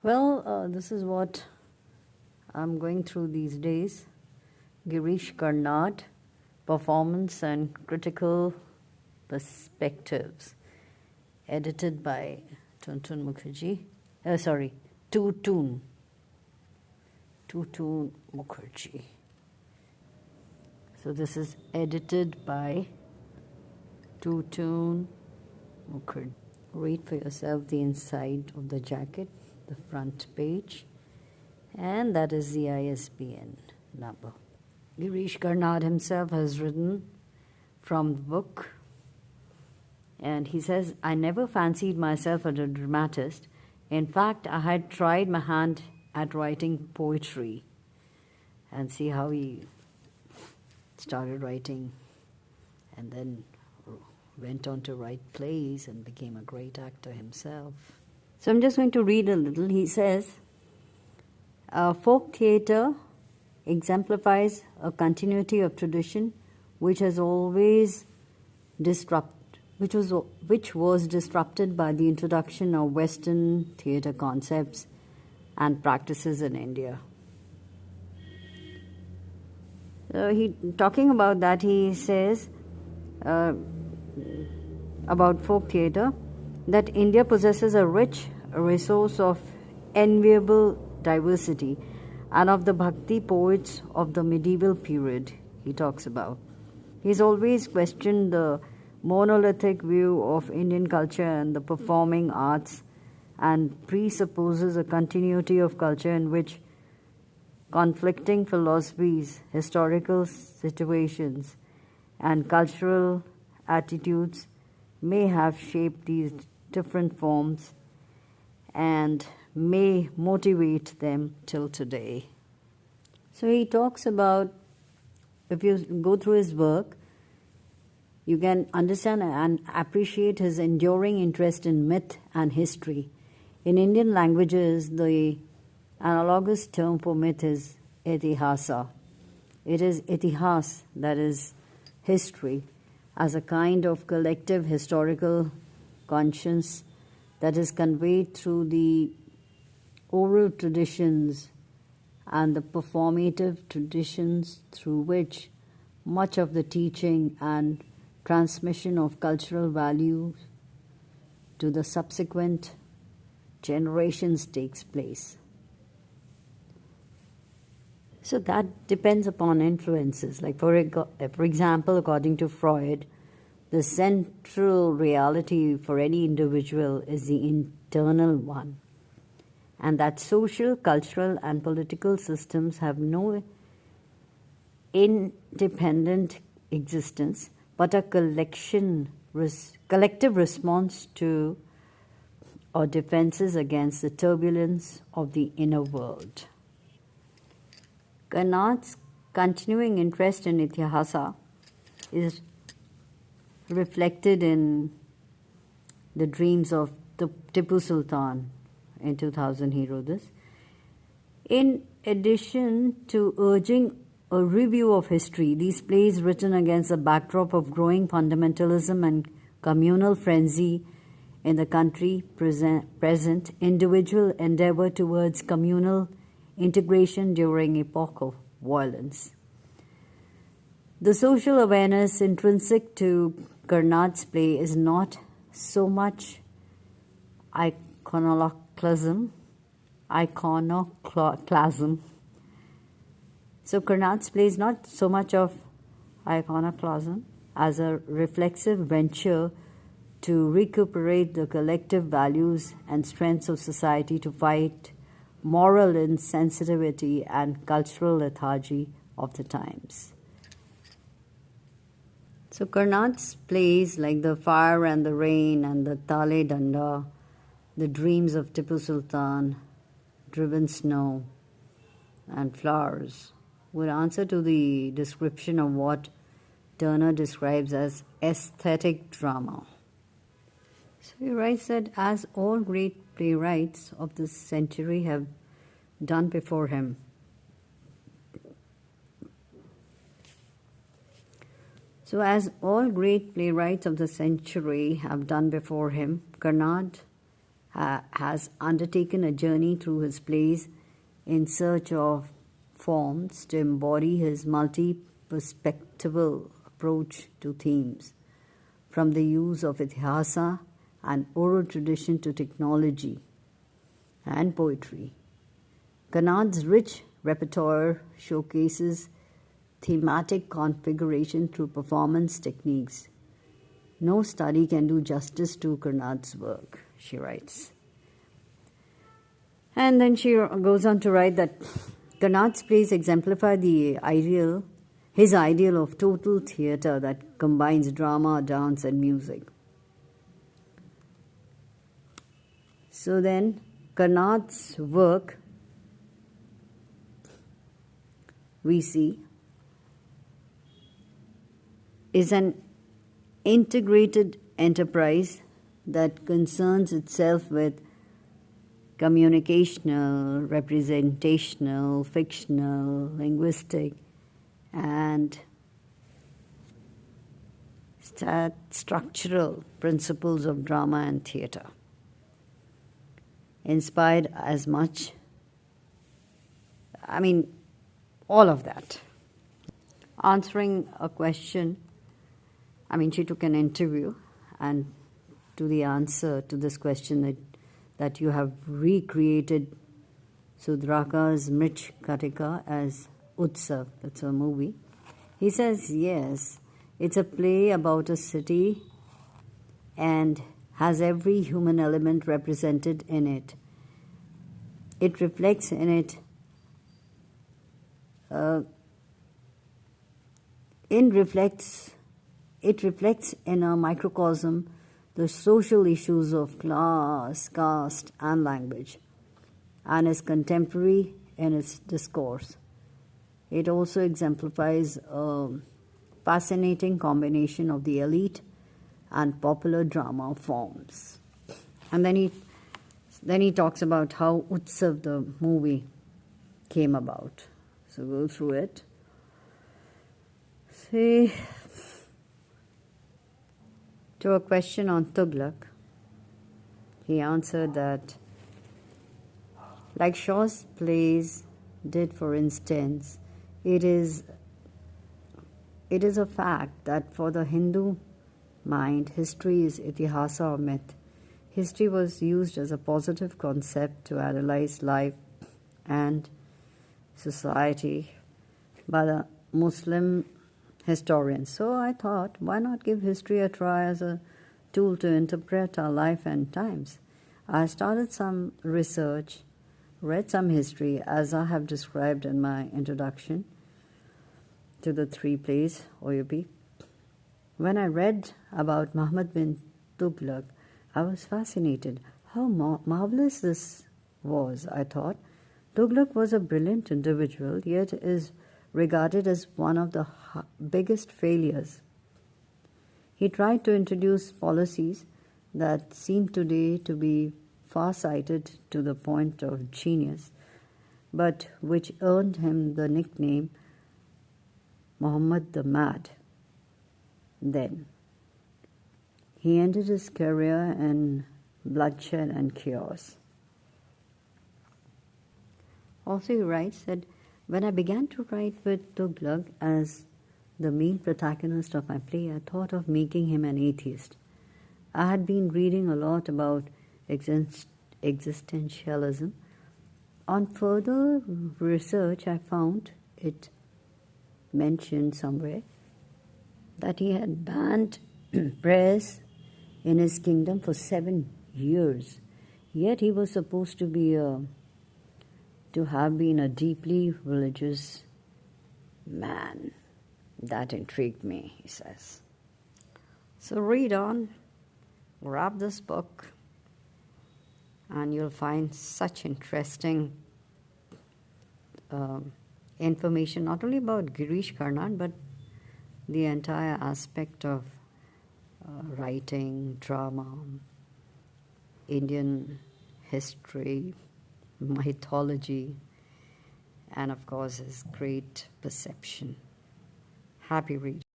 Well, this is what I'm going through these days. Girish Karnad, Performance and Critical Perspectives, edited by Tutun Mukherjee. Tutun. Tutun Mukherjee. So this is edited by Tutun Mukherjee. Read for yourself the inside of the jacket, the front page, and that is the ISBN number. Girish Karnad himself has written from the book, and he says, I never fancied myself as a dramatist. In fact, I had tried my hand at writing poetry, and see how he started writing and then went on to write plays and became a great actor himself. So I'm just going to read a little. He says, folk theatre exemplifies a continuity of tradition which has always which was disrupted by the introduction of Western theatre concepts and practices in India. So talking about that, he says about folk theatre that India possesses a rich resource of enviable diversity, and of the bhakti poets of the medieval period he talks about. He's always questioned the monolithic view of Indian culture and the performing arts, and presupposes a continuity of culture in which conflicting philosophies, historical situations, and cultural attitudes may have shaped these different forms and may motivate them till today. So he talks about, if you go through his work, you can understand and appreciate his enduring interest in myth and history. In Indian languages, the analogous term for myth is itihasa. It is itihas, that is history, as a kind of collective historical conscience that is conveyed through the oral traditions and the performative traditions through which much of the teaching and transmission of cultural values to the subsequent generations takes place. So that depends upon influences. Like for example, according to Freud, the central reality for any individual is the internal one, and that social, cultural, and political systems have no independent existence, but a collective response to or defenses against the turbulence of the inner world. Karnad's continuing interest in Itihasa is reflected in the dreams of Tipu Sultan. In 2000 he wrote this. In addition to urging a review of history, these plays written against the backdrop of growing fundamentalism and communal frenzy in the country present individual endeavor towards communal integration during epoch of violence. The social awareness intrinsic to Karnad's play is not so much iconoclasm. So Karnad's play is not so much of iconoclasm as a reflexive venture to recuperate the collective values and strengths of society to fight moral insensitivity and cultural lethargy of the times. So Karnad's plays like The Fire and the Rain and the Tale Danda, The Dreams of Tipu Sultan, Driven Snow, and Flowers would answer to the description of what Turner describes as aesthetic drama. So he writes that as all great playwrights of this century have done before him, Karnad has undertaken a journey through his plays in search of forms to embody his multi-perspectival approach to themes, from the use of Itihasa and oral tradition to technology and poetry. Karnad's rich repertoire showcases thematic configuration through performance techniques. No study can do justice to Karnad's work, she writes. And then she goes on to write that Karnad's plays exemplify his ideal of total theatre that combines drama, dance, and music. So then, Karnad's work, we see, is an integrated enterprise that concerns itself with communicational, representational, fictional, linguistic, and structural principles of drama and theatre. Inspired as much, all of that. Answering a question, she took an interview, and to the answer to this question that you have recreated Sudraka's Mrich Katika as Utsav, that's a movie. He says, yes, it's a play about a city and has every human element represented in it. It reflects in it It reflects in a microcosm the social issues of class, caste, and language, and is contemporary in its discourse. It also exemplifies a fascinating combination of the elite and popular drama forms. And then he talks about how Utsav, the movie, came about. So go through it. See, to a question on Tughlaq, he answered that, like Shaw's plays did, for instance, it is a fact that for the Hindu mind, history is itihasa or myth. History was used as a positive concept to analyze life and society by the Muslim historians. So I thought, why not give history a try as a tool to interpret our life and times? I started some research, read some history, as I have described in my introduction to the 3 plays, OUP. When I read about Muhammad bin Tughlaq, I was fascinated. How marvelous this was, I thought. Tughlaq was a brilliant individual, yet is regarded as one of the biggest failures. He tried to introduce policies that seem today to be far-sighted to the point of genius, but which earned him the nickname Muhammad the Mad. Then he ended his career in bloodshed and chaos. Also, he writes that when I began to write with Tughlaq as the main protagonist of my play, I thought of making him an atheist. I had been reading a lot about existentialism. On further research, I found it mentioned somewhere that he had banned prayers in his kingdom for 7 years. Yet he was supposed to have been a deeply religious man. That intrigued me, he says. So read on, grab this book, and you'll find such interesting information, not only about Girish Karnad, but the entire aspect of writing, drama, Indian history, mythology, and of course his great perception. Happy reading.